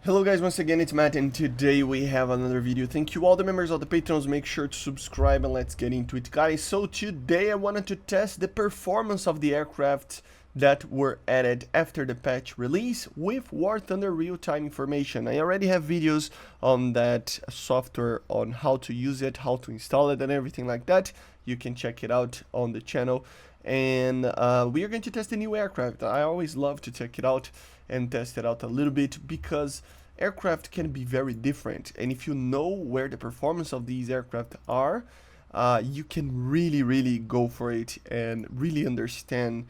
Hello guys, once again it's Matt and today we have another video. Thank you all the members of the patrons, make sure to subscribe and let's get into it guys. So today I wanted to test the performance of the aircraft that were added after the patch release with War Thunder real-time information. I already have videos on that software, on how to use it, how to install it and everything like that. You can check it out on the channel. And we are going to test a new aircraft. I always love to check it out and test it out a little bit because aircraft can be very different, and if you know where the performance of these aircraft are, you can really go for it and really understand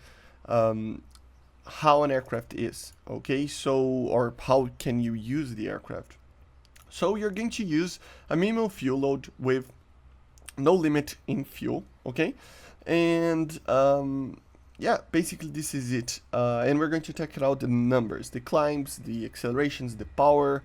how an aircraft is, okay? So, or how can you use the aircraft. So you're going to use a minimum fuel load with no limit in fuel, okay? And yeah, basically this is it, and we're going to check it out the numbers, the climbs, the accelerations, the power,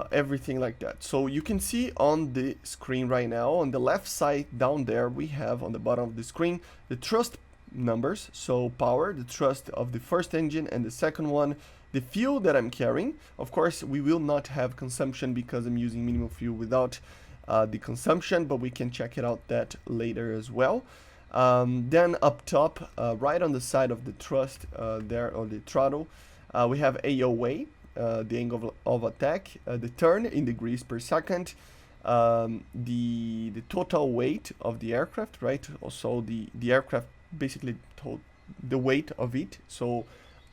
everything like that. So you can see on the screen right now, on the left side down there, we have on the bottom of the screen the thrust numbers. So power, the thrust of the first engine, and the second one, the fuel that I'm carrying. Of course, we will not have consumption because I'm using minimum fuel without the consumption, but we can check it out that later as well. Then up top, right on the side of the thrust, there on the throttle, we have AOA, the angle of attack, the turn in degrees per second, the total weight of the aircraft, right? Also the aircraft basically the weight of it, so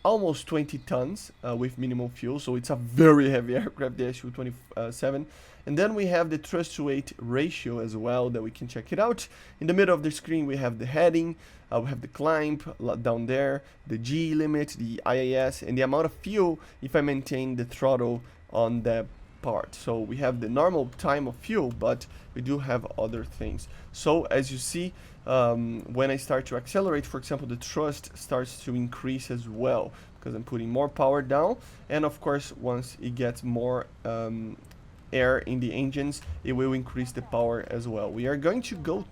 almost 20 tons with minimal fuel, so it's a very heavy aircraft, the Su-27. And then we have the thrust to weight ratio as well, that we can check it out. In the middle of the screen we have the heading, we have the climb down there, the G limit, the IAS, and the amount of fuel if I maintain the throttle on that part. So we have the normal time of fuel, but we do have other things. So as you see, when I start to accelerate, for example, the thrust starts to increase as well because I'm putting more power down, and of course once it gets more air in the engines, it will increase the power as well. We are going to go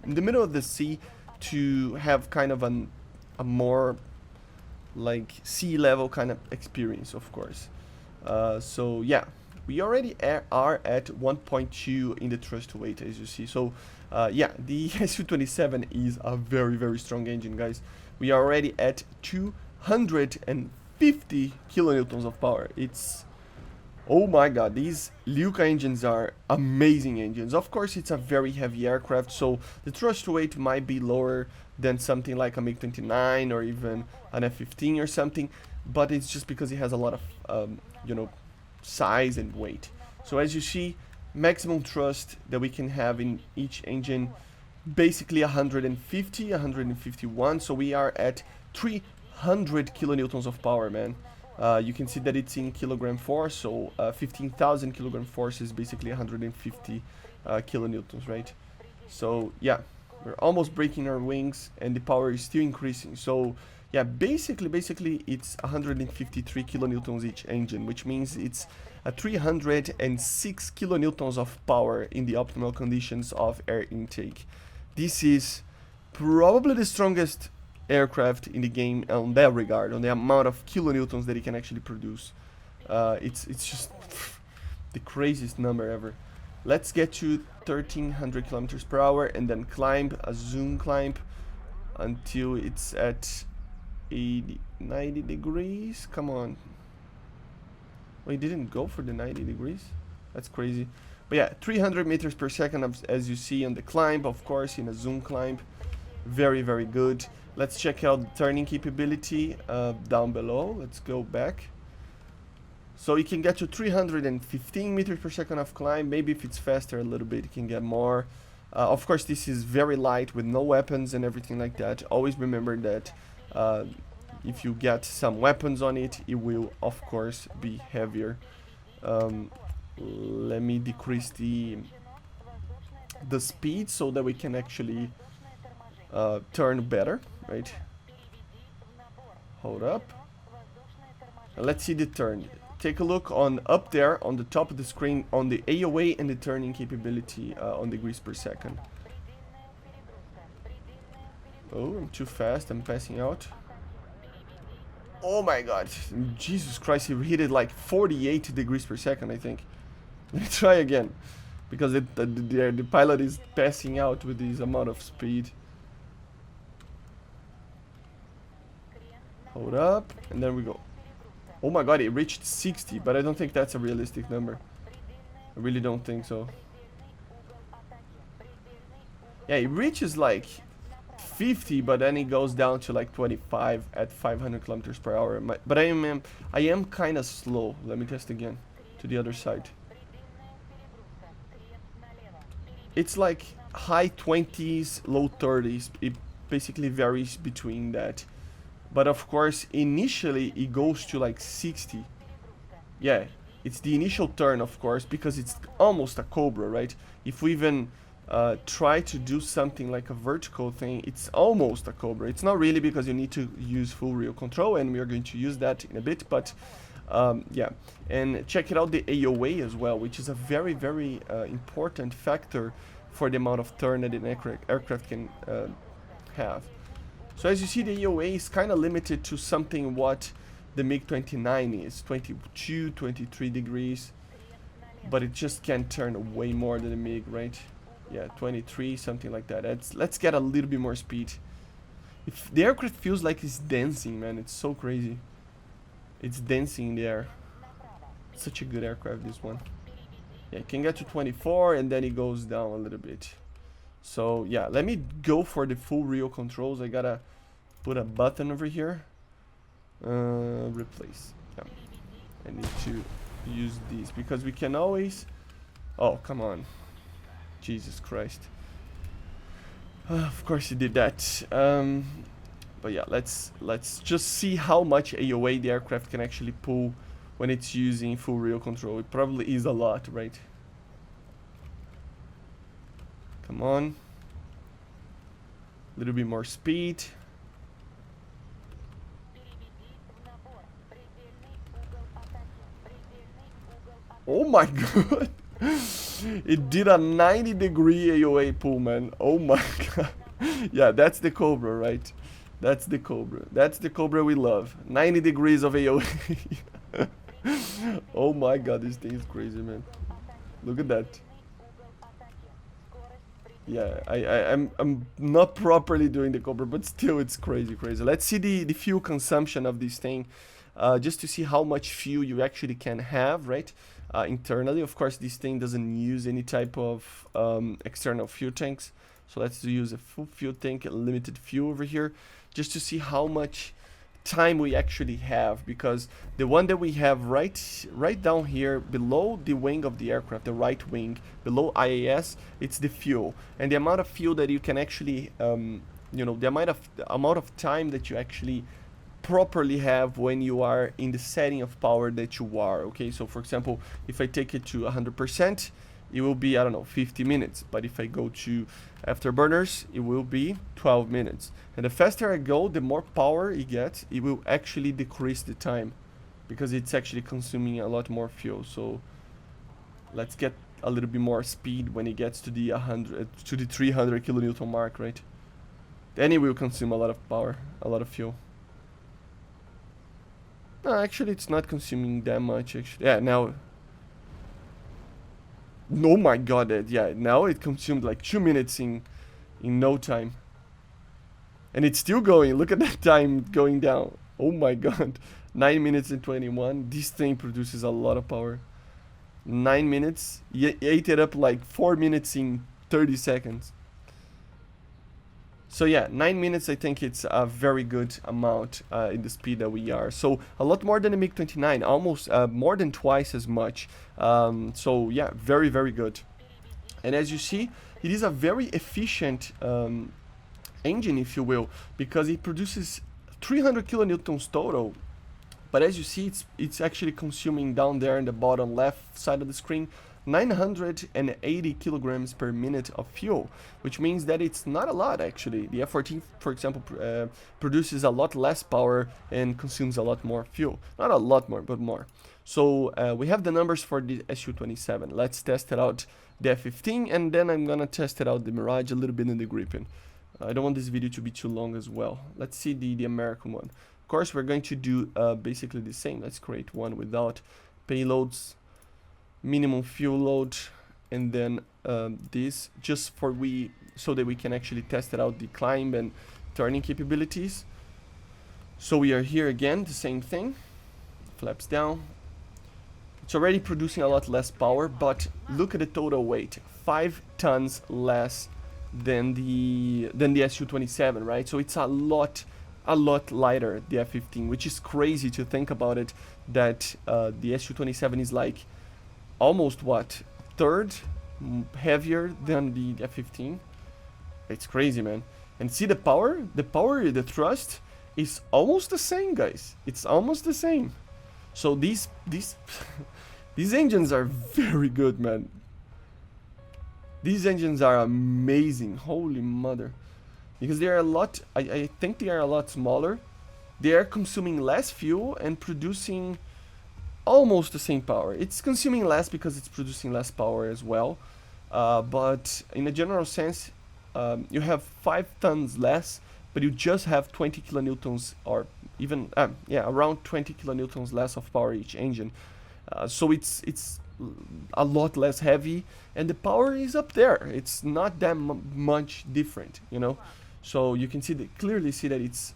in the middle of the sea to have kind of a more like sea level kind of experience, of course. So yeah, we already are at 1.2 in the thrust to weight, as you see. So yeah, the Su-27 is a very strong engine, guys. We are already at 250 kilonewtons of power. It's, oh my god, these Luca engines are amazing engines. Of course, it's a very heavy aircraft, so the thrust to weight might be lower than something like a MiG-29 or even an F-15 or something, but it's just because it has a lot of, you know, size and weight. So as you see, maximum thrust that we can have in each engine, basically 150, 151, so we are at 300 kilonewtons of power, man. You can see that it's in kilogram force, so 15,000 kilogram force is basically 150 kilonewtons, right? So yeah, we're almost breaking our wings and the power is still increasing. So yeah, basically it's 153 kilonewtons each engine, which means it's 306 kilonewtons of power in the optimal conditions of air intake. This is probably the strongest aircraft in the game on that regard, on the amount of kilonewtons that it can actually produce. It's just the craziest number ever. Let's get to 1300 kilometers per hour and then climb a zoom climb until it's at 90 degrees. Come on. Well, it didn't go for the 90 degrees. That's crazy. But yeah, 300 meters per second as you see on the climb, of course, in a zoom climb. Very good. Let's check out the turning capability down below. Let's go back. So you can get to 315 meters per second of climb. Maybe if it's faster a little bit, you can get more. Of course, this is very light with no weapons and everything like that. Always remember that if you get some weapons on it, it will of course be heavier. Let me decrease the speed so that we can actually turn better, right? Hold up. Let's see the turn. Take a look on up there on the top of the screen on the AOA and the turning capability on degrees per second. Oh, I'm too fast. I'm passing out. Oh my god. Jesus Christ, he hit it like 48 degrees per second, I think. Let me try again. Because the pilot is passing out with this amount of speed. Hold up, and then we go. Oh my god, it reached 60, but I don't think that's a realistic number. I really don't think so. Yeah, it reaches like 50, but then it goes down to like 25 at 500 kilometers per hour. But I am kind of slow. Let me test again to the other side. It's like high 20s, low 30s. It basically varies between that. But of course, initially it goes to like 60. Yeah, it's the initial turn, of course, because it's almost a Cobra, right? If we even try to do something like a vertical thing, it's almost a Cobra. It's not really, because you need to use full real control, and we are going to use that in a bit, but yeah. And check it out, the AOA as well, which is a very, very important factor for the amount of turn that an aircraft can have. So as you see, the AOA is kind of limited to something what the MiG-29 is, 22, 23 degrees, but it just can't turn way more than the MiG, right? Yeah, 23, something like that. Let's get a little bit more speed. If the aircraft feels like it's dancing, man, it's so crazy. It's dancing in the air. Such a good aircraft, this one. Yeah, it can get to 24, and then it goes down a little bit. So yeah, let me go for the full real controls. I gotta put a button over here. Replace. Yeah, I need to use these because we can always. Oh, come on, Jesus Christ! Of course you did that. But yeah, let's just see how much AOA the aircraft can actually pull when it's using full real control. It probably is a lot, right? Come on. A little bit more speed. Oh my god. It did a 90-degree AOA pull, man. Oh my god. Yeah, that's the Cobra, right? That's the Cobra. That's the Cobra we love. 90 degrees of AOA. Oh my god, this thing is crazy, man. Look at that. Yeah, I'm not properly doing the Cobra, but still it's crazy. Let's see the fuel consumption of this thing, just to see how much fuel you actually can have, right? Internally, of course, this thing doesn't use any type of external fuel tanks. So let's use a full fuel tank, a limited fuel over here, just to see how much time we actually have, because the one that we have right down here below the wing of the aircraft, the right wing below IAS, it's the fuel, and the amount of fuel that you can actually you know, the amount of time that you actually properly have when you are in the setting of power that you are. Okay, so for example, if I take it to 100%, it will be, I don't know, 50 minutes. But if I go to afterburners, it will be 12 minutes. And the faster I go, the more power it gets, it will actually decrease the time, because it's actually consuming a lot more fuel. So let's get a little bit more speed when it gets to the 300 kilonewton mark, right? Then it will consume a lot of power, a lot of fuel. No, actually it's not consuming that much, actually. Yeah, now... Oh my god, yeah, now it consumed like 2 minutes in no time. And it's still going. Look at that time going down. Oh my god. 9 minutes and 21. This thing produces a lot of power. 9 minutes. It ate it up like 4 minutes in 30 seconds. So yeah, 9 minutes, I think it's a very good amount in the speed that we are. So a lot more than the MiG-29, almost more than twice as much. So yeah, very, very good. And as you see, it is a very efficient engine, if you will, because it produces 300 kilonewtons total. But as you see, it's actually consuming down there in the bottom left side of the screen 980 kilograms per minute of fuel, which means that it's not a lot actually. The F-14, for example, produces a lot less power and consumes a lot more fuel. Not a lot more, but more. So we have the numbers for the Su-27. Let's test it out, the F-15, and then I'm gonna test it out the Mirage a little bit in the Gripen. I don't want this video to be too long as well. Let's see the American one. Of course, we're going to do basically the same. Let's create one without payloads, minimum fuel load, and then this just for so that we can actually test it out, the climb and turning capabilities. So we are here again, the same thing, flaps down. It's already producing a lot less power, but look at the total weight, 5 tons less than the Su-27, right? So it's a lot lighter, the F-15, which is crazy to think about it, that the Su-27 is like almost what, third heavier than the F-15. It's crazy, man. And see the power, the thrust is almost the same, guys. It's almost the same. So these these engines are very good, man. These engines are amazing. Holy mother. Because they are a lot, I think they are a lot smaller. They are consuming less fuel and producing almost the same power. It's consuming less because it's producing less power as well. But in a general sense, you have 5 tons less, but you just have 20 kilonewtons, or even around 20 kilonewtons less of power each engine. So it's a lot less heavy, and the power is up there. It's not that much different, you know. So you can clearly see that it's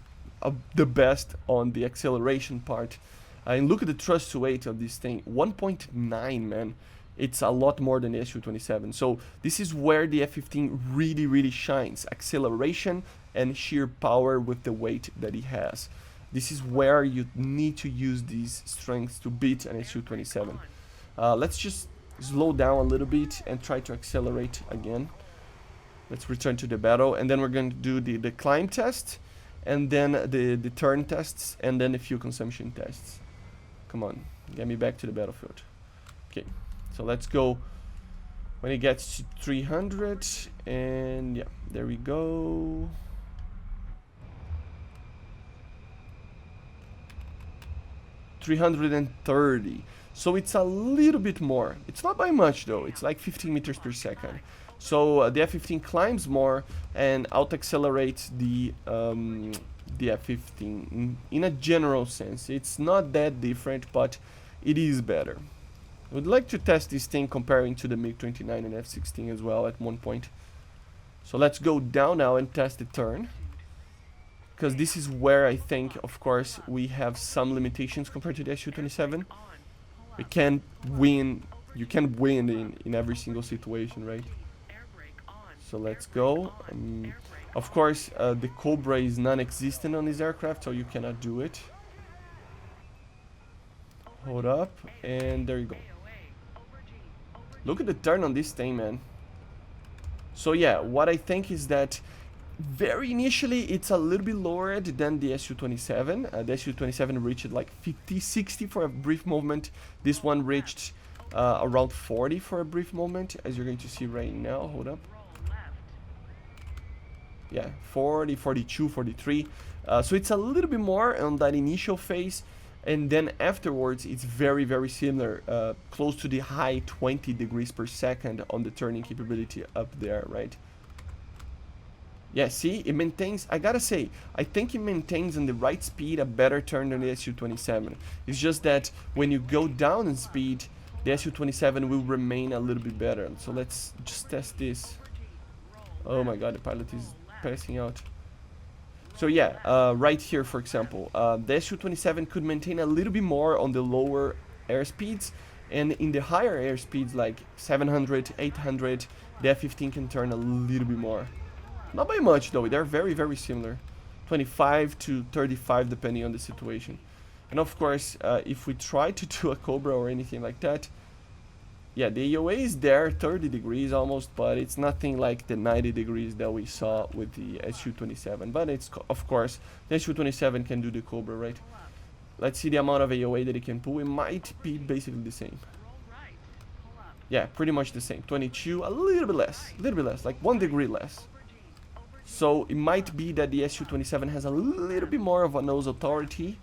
the best on the acceleration part. And look at the thrust to weight of this thing, 1.9, man. It's a lot more than the Su-27. So this is where the F-15 really shines. Acceleration and sheer power with the weight that it has. This is where you need to use these strengths to beat an Su-27. Let's just slow down a little bit and try to accelerate again. Let's return to the battle, and then we're going to do the climb test, and then the turn tests, and then the fuel consumption tests. Come on, get me back to the battlefield. Okay, so let's go when it gets to 300, and yeah, there we go. $330. So it's a little bit more. It's not by much though. It's like 15 meters per second. So the F-15 climbs more and out-accelerates the F-15 in a general sense. It's not that different, but it is better. I would like to test this thing comparing to the MiG-29 and F-16 as well at one point. So let's go down now and test the turn, because this is where I think, of course, we have some limitations compared to the Su-27. We can't win. You can't win in every single situation, right? So let's go. Of course, the Cobra is non-existent on this aircraft, so you cannot do it. Hold up, and there you go. Look at the turn on this thing, man. So yeah, what I think is that very initially it's a little bit lower than the Su-27. The Su-27 reached like 50, 60 for a brief moment. This one reached around 40 for a brief moment, as you're going to see right now. Hold up. Yeah, 40, 42, 43. So it's a little bit more on that initial phase, and then afterwards it's very similar, close to the high 20 degrees per second on the turning capability up there, right? Yeah, see, it maintains, I gotta say, I think it maintains on the right speed a better turn than the Su-27. It's just that when you go down in speed, the Su-27 will remain a little bit better. So let's just test this. Oh my god, the pilot is passing out. So yeah, right here, for example, the Su-27 could maintain a little bit more on the lower airspeeds, and in the higher airspeeds, like 700, 800, the F-15 can turn a little bit more. Not by much though, they're very similar. 25 to 35 depending on the situation. And of course, if we try to do a Cobra or anything like that, yeah, the AOA is there, 30 degrees almost, but it's nothing like the 90 degrees that we saw with the Su-27. But it's, of course, the Su-27 can do the Cobra, right? Let's see the amount of AOA that it can pull. It might be basically the same. Yeah, pretty much the same. 22, a little bit less, like 1 degree less. So it might be that the Su-27 has a little bit more of a nose authority.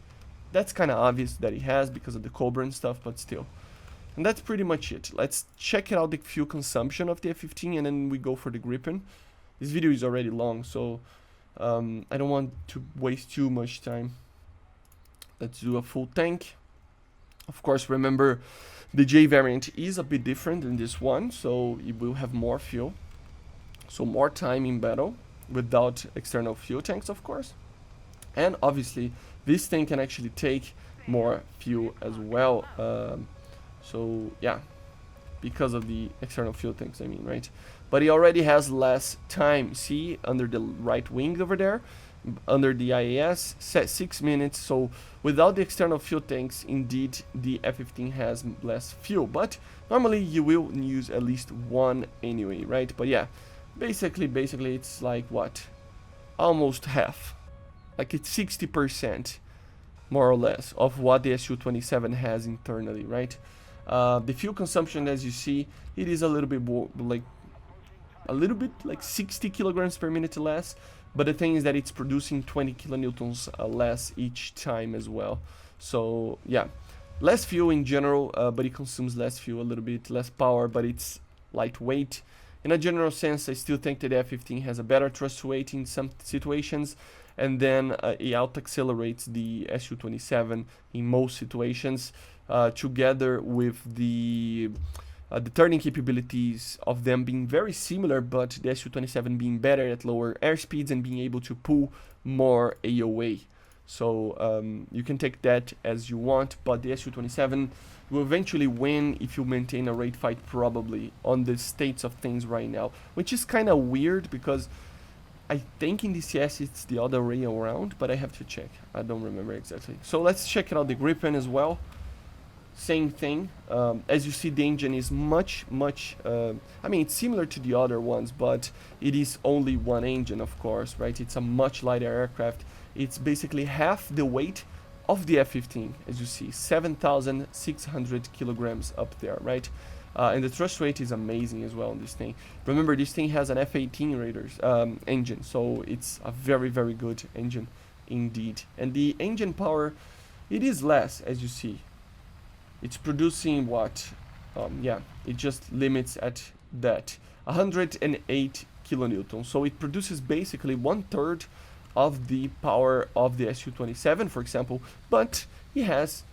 That's kind of obvious that it has because of the Cobra and stuff, but still. And that's pretty much it. Let's check out the fuel consumption of the F-15, and then we go for the Gripen. This video is already long, so I don't want to waste too much time. Let's do a full tank. Of course, remember the J variant is a bit different than this one, so it will have more fuel. So more time in battle without external fuel tanks, of course. And obviously, this thing can actually take more fuel as well. So yeah, because of the external fuel tanks, I mean, right? But it already has less time. See, under the right wing over there, under the IAS, set 6 minutes. So without the external fuel tanks, indeed, the F-15 has less fuel. But normally you will use at least one anyway, right? But yeah, basically it's like what? Almost half. Like it's 60%, more or less, of what the Su-27 has internally, right? The fuel consumption, as you see, it is a little bit more, like 60 kilograms per minute less, but the thing is that it's producing 20 kilonewtons less each time as well. So yeah, less fuel in general, but it consumes less fuel, a little bit less power, but it's lightweight. In a general sense, I still think that the F-15 has a better thrust weight in some situations, and then it out-accelerates the Su-27 in most situations, together with the turning capabilities of them being very similar, but the Su-27 being better at lower airspeeds and being able to pull more AOA. So you can take that as you want, but the Su-27 will eventually win if you maintain a rate fight, probably, on the states of things right now, which is kind of weird because I think in DCS it's the other way around, but I have to check. I don't remember exactly. So let's check out the Gripen as well. Same thing. As you see, the engine is much, I mean, it's similar to the other ones, but it is only one engine, of course, right? It's a much lighter aircraft. It's basically half the weight of the F-15, as you see, 7,600 kilograms up there, right? And the thrust rate is amazing as well on this thing. Remember, this thing has an F-18 Raiders engine, so it's a very, very good engine indeed. And the engine power, it is less, as you see. It's producing what? Yeah, it just limits at that. 108 kilonewtons. So it produces basically 1/3 of the power of the Su-27, for example. But it has,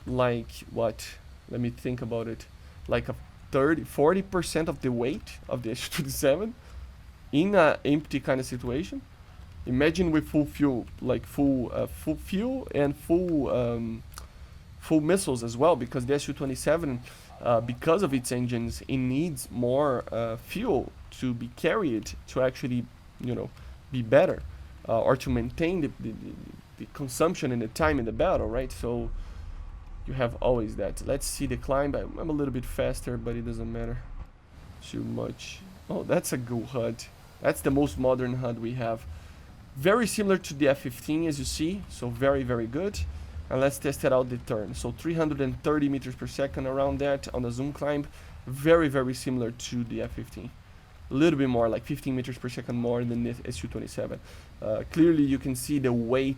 like, what? Let me think about it. Like a 40% of the weight of the Su-27 in an empty kind of situation. Imagine with full fuel, like full fuel and full missiles as well, because the Su-27, because of its engines, it needs more fuel to be carried to actually, you know, be better, or to maintain the consumption and the time in the battle, right? So you have always that. Let's see the climb. I'm a little bit faster, but it doesn't matter too much. Oh, that's a good HUD. That's the most modern HUD we have. Very similar to the F-15, as you see, so very, very good. And let's test it out the turn. So 330 meters per second, around that on the zoom climb. Very, very similar to the F-15. A little bit more, like 15 meters per second more than the Su-27. Clearly you can see the weight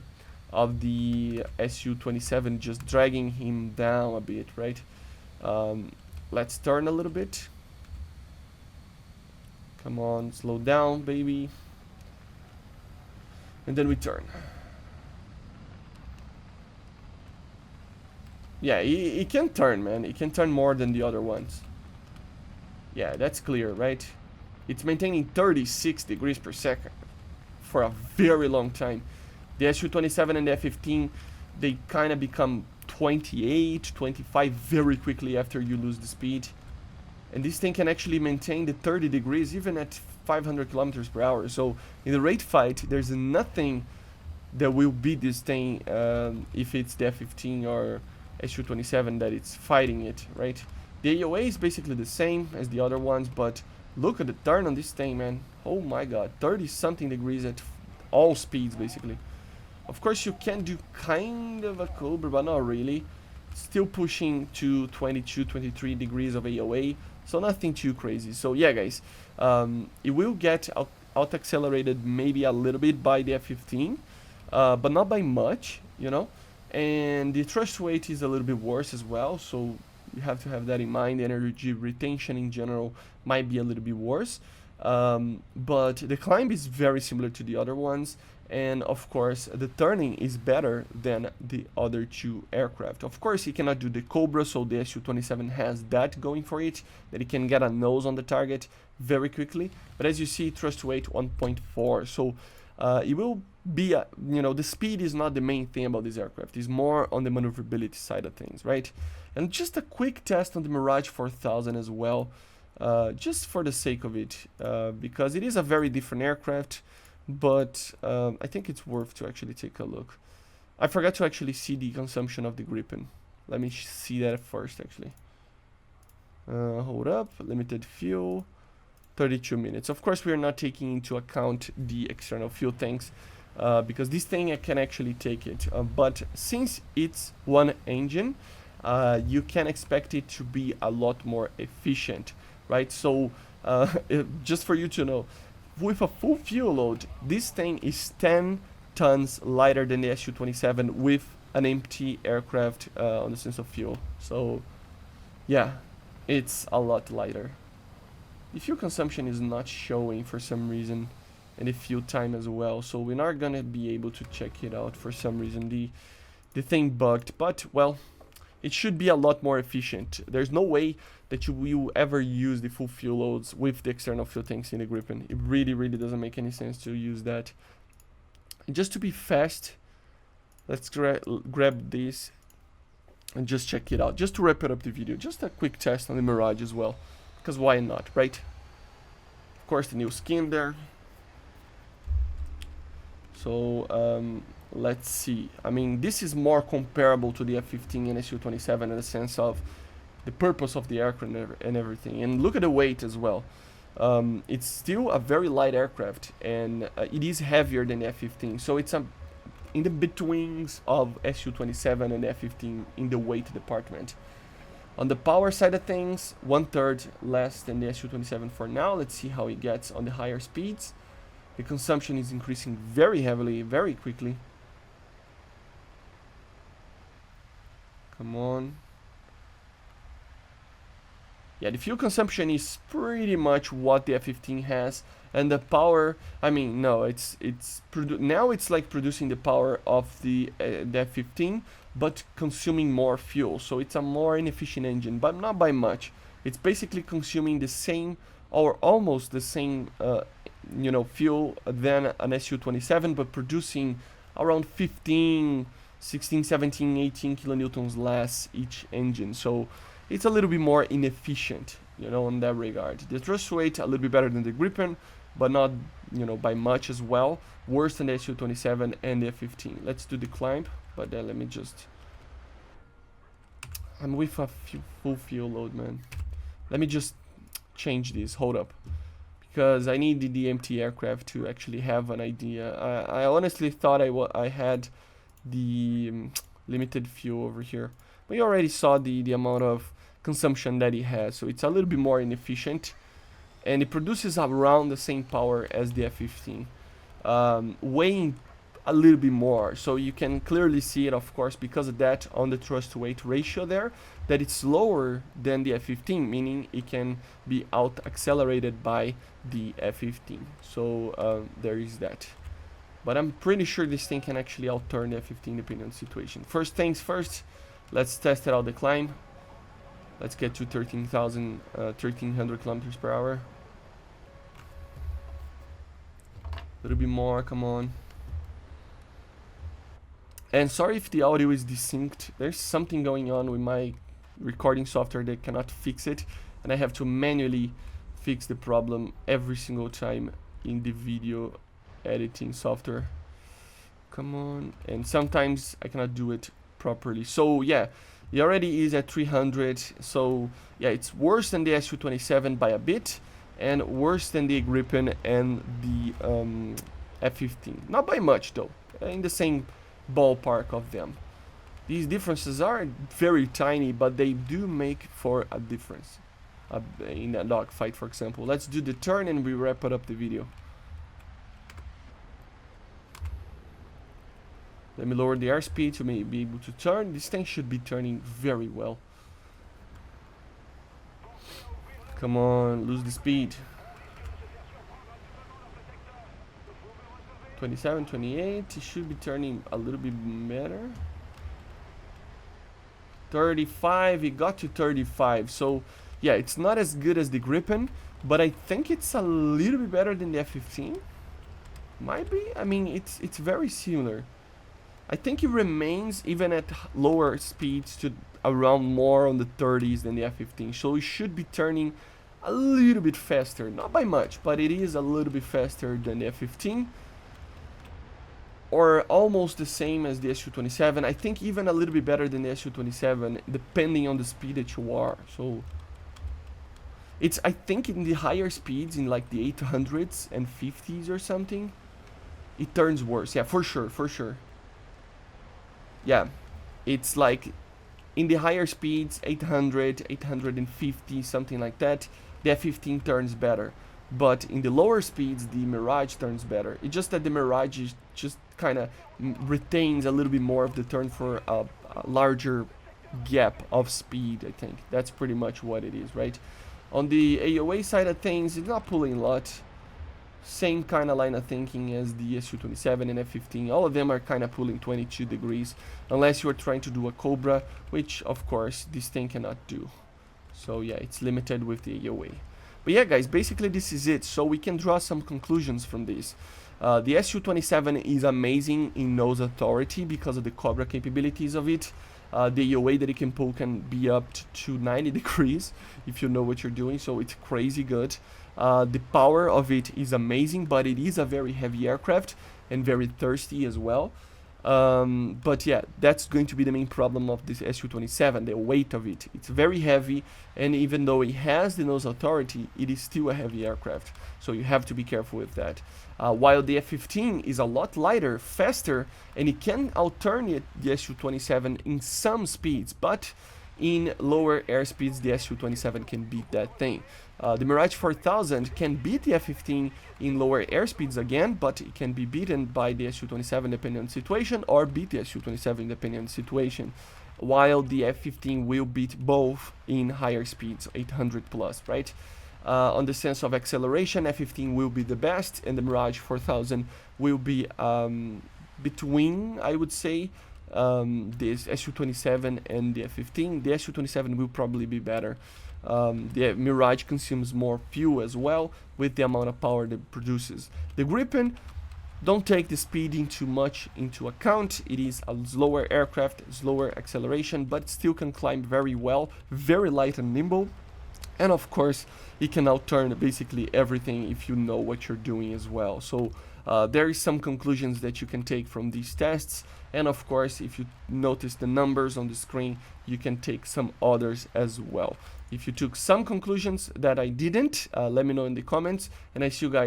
of the Su-27 just dragging him down a bit, right? Let's turn a little bit. Come on, slow down, baby. And then we turn. Yeah, he can turn, man. He can turn more than the other ones. Yeah, that's clear, right? It's maintaining 36 degrees per second for a very long time. The Su-27 and the F-15, they kind of become 28, 25 very quickly after you lose the speed. And this thing can actually maintain the 30 degrees even at 500 kilometers per hour. So in the rate fight, there's nothing that will beat this thing if it's the F-15 or Su-27 that it's fighting it, right? The AOA is basically the same as the other ones, but look at the turn on this thing, man. Oh my god, 30 something degrees at all speeds, basically. Of course, you can do kind of a Cobra, but not really. Still pushing to 22, 23 degrees of AOA, so nothing too crazy. So yeah, guys, it will get out-accelerated maybe a little bit by the F-15, but not by much, you know. And the thrust weight is a little bit worse as well, so you have to have that in mind. The energy retention in general might be a little bit worse, but the climb is very similar to the other ones, and of course the turning is better than the other two aircraft. Of course, he cannot do the Cobra, so the Su-27 has that going for it, that he can get a nose on the target very quickly. But as you see, thrust weight 1.4, so it will be a, the speed is not the main thing about this aircraft. It's more on the maneuverability side of things, right? And just a quick test on the Mirage 4000 as well, just for the sake of it, because it is a very different aircraft, but I think it's worth to actually take a look. I forgot to actually see the consumption of the Gripen. Let me see that first, actually. Hold up, limited fuel, 32 minutes. Of course, we are not taking into account the external fuel tanks, because this thing can actually take it. But since it's one engine, you can expect it to be a lot more efficient, right? So just for you to know, with a full fuel load, this thing is 10 tons lighter than the Su-27 with an empty aircraft on the sense of fuel. So yeah, it's a lot lighter. The fuel consumption is not showing for some reason, and the fuel time as well, so we're not gonna be able to check it out for some reason. The thing bugged, but well, it should be a lot more efficient. There's no way that you will ever use the full fuel loads with the external fuel tanks in the Gripen. It really doesn't make any sense to use that. And just to be fast, let's grab this and just check it out. Just to wrap it up the video, just a quick test on the Mirage as well, because why not, right? Of course, the new skin there. So let's see. I mean, this is more comparable to the F-15 and Su-27 in the sense of the purpose of the aircraft and everything. And look at the weight as well. It's still a very light aircraft, and it is heavier than the F-15. So it's in the betweens of Su-27 and F-15 in the weight department. On the power side of things, 1/3 less than the Su-27 for now. Let's see how it gets on the higher speeds. The consumption is increasing very heavily, very quickly. Come on. Yeah, the fuel consumption is pretty much what the F-15 has, and the power, I mean, no, now it's like producing the power of the F-15, but consuming more fuel. So it's a more inefficient engine, but not by much. It's basically consuming the same or almost the same fuel than an Su-27, but producing around 15, 16, 17, 18 kilonewtons less each engine. So it's a little bit more inefficient, in that regard. The thrust weight a little bit better than the Gripen, but not, by much as well. Worse than the Su-27 and the F-15. Let's do the climb, but then let me just... I'm with a full fuel load, man. Let me just change this. Hold up. Because I need the empty aircraft to actually have an idea. I honestly thought I had the limited fuel over here. But you already saw the amount of consumption that it has. So it's a little bit more inefficient. And it produces around the same power as the F-15. Weighing a little bit more. So you can clearly see it, of course, because of that on the thrust weight ratio there, that it's lower than the F-15, meaning it can be out accelerated by the F-15. So there is that. But I'm pretty sure this thing can actually outturn the F-15 depending on the situation. First things first, let's test it out the climb. Let's get to 1300 kilometers per hour. A little bit more, come on. And sorry if the audio is desynced. There's something going on with my recording software that cannot fix it, and I have to manually fix the problem every single time in the video editing software. Come on. And sometimes I cannot do it properly. So yeah, it already is at 300. So yeah, it's worse than the Su-27 by a bit, and worse than the Gripen and the F-15. Not by much though, in the same ballpark of them. These differences are very tiny, but they do make for a difference in a dogfight, for example. Let's do the turn and we wrap it up the video. Let me lower the airspeed to be able to turn. This thing should be turning very well. Come on, lose the speed. 27, 28. It should be turning a little bit better. 35, it got to 35. So yeah, it's not as good as the Gripen, but I think it's a little bit better than the F-15. Might be. I mean, it's very similar. I think it remains even at lower speeds to around more on the 30s than the F-15. So it should be turning a little bit faster, not by much, but it is a little bit faster than the F-15. Or almost the same as the Su-27. I think even a little bit better than the Su-27, depending on the speed that you are. So it's, I think in the higher speeds, in like the 800s and 50s or something, it turns worse. Yeah, for sure, for sure. Yeah, it's like in the higher speeds, 800, 850, something like that, the F-15 turns better. But in the lower speeds, the Mirage turns better. It's just that the Mirage is just kind of retains a little bit more of the turn for a larger gap of speed, I think. That's pretty much what it is, right? On the AOA side of things, it's not pulling a lot. Same kind of line of thinking as the Su-27 and F-15. All of them are kind of pulling 22 degrees, unless you are trying to do a Cobra, which of course this thing cannot do. So yeah, it's limited with the AOA. But yeah, guys, basically this is it. So we can draw some conclusions from this. The Su-27 is amazing in nose authority because of the Cobra capabilities of it. The AOA that it can pull can be up to 90 degrees if you know what you're doing, so it's crazy good. The power of it is amazing, but it is a very heavy aircraft and very thirsty as well. But yeah, that's going to be the main problem of this Su-27, the weight of it. It's very heavy, and even though it has the nose authority, it is still a heavy aircraft, so you have to be careful with that. While the F-15 is a lot lighter, faster, and it can alternate the Su-27 in some speeds, but in lower airspeeds, the Su-27 can beat that thing. The Mirage 4000 can beat the F-15 in lower airspeeds again, but it can be beaten by the Su-27 depending on the situation, or beat the Su-27 depending on the situation, while the F-15 will beat both in higher speeds, 800 plus, right? On the sense of acceleration, F-15 will be the best, and the Mirage 4000 will be between, I would say, this Su-27 and the F-15. The Su-27 will probably be better. The Mirage consumes more fuel as well with the amount of power that it produces. The Gripen, don't take the speeding too much into account. It is a slower aircraft, slower acceleration, but still can climb very well, very light and nimble. And of course, it can outturn basically everything if you know what you're doing as well. So there is some conclusions that you can take from these tests. And of course, if you notice the numbers on the screen, you can take some others as well. If you took some conclusions that I didn't, let me know in the comments, and I see you guys